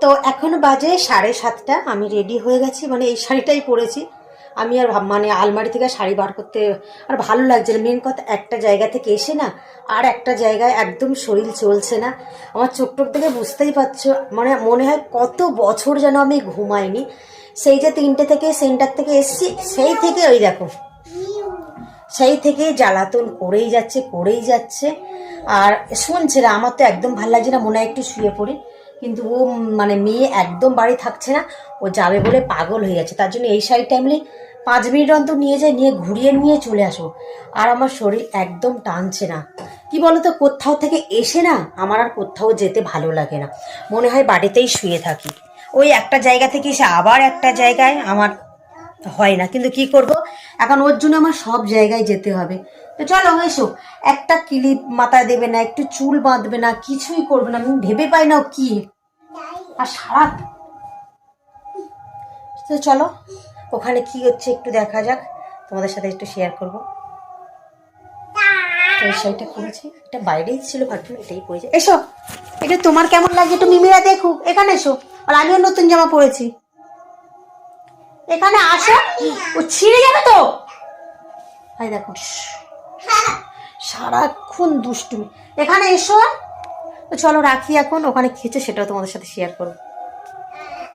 তো এখন বাজে 7:30। আমি রেডি হয়ে গেছি, মানে এই শাড়িটাই পরেছি। আমি আর মানে আলমারি থেকে শাড়ি বার করতে আর ভালো লাগছে না। মেন কথা, একটা জায়গা থেকে এসে না আর একটা জায়গায় একদম শরীর চলছে না। আমার চোখ টোক থেকে বুঝতেই পারছো, মানে মনে হয় কত বছর যেন আমি ঘুমাইনি। সেই যে 3টে থেকে সেন্টার থেকে এসছি, সেই থেকে ওই দেখো, সেই থেকে জ্বালাতন করেই যাচ্ছে। আর শুনছে না, আমার তো একদম ভালো লাগছে না, মনে হয় একটু শুয়ে পড়ি। কিন্তু ও মানে মেয়ে একদম বাড়ি থাকছে না, ও যাবে বলে পাগল হয়ে যাচ্ছে। তার জন্য এই শাড়িটা আমি 5 মিনিট অন্তর নিয়ে যাই, নিয়ে ঘুরিয়ে নিয়ে চলে আসবো। আর আমার শরীর একদম টানছে না। কি বলতো, কোথাও থেকে এসে না আমার আর কোথাও যেতে ভালো লাগে না, মনে হয় বাড়িতেই শুয়ে থাকি। ওই একটা জায়গা থেকে এসে আবার একটা জায়গায় আমার হয় না। কিন্তু কি করব, এখন ওর জন্য আমার সব জায়গায় যেতে হবে। তো চলো এসো। একটা ক্লিপ মাথায় দেবে না, একটু চুল বাঁধবে না, কিছুই করবে না। আমি ভেবে পাই না ও কি। আর সারা, তো চলো ওখানে কি হচ্ছে একটু দেখা যাক, তোমাদের সাথে একটু শেয়ার করবো। তো এই শাড়িটা পরেছি, এটা বাইরেই ছিল, ভাবছিলাম এটাই পরেছি। এসো, এটা তোমার কেমন লাগে একটু মিমিরা দেখুক। এখানে এসো। আর আমিও নতুন জামা পরেছি, এখানে আসো। ও ছিঁড়ে যাবে তো। হাই দেখো, সারাক্ষণ দুষ্টুমি। এখানে এসো। তো চলো রাখি এখন, ওখানে খেয়েছো সেটাও তোমাদের সাথে শেয়ার করবো।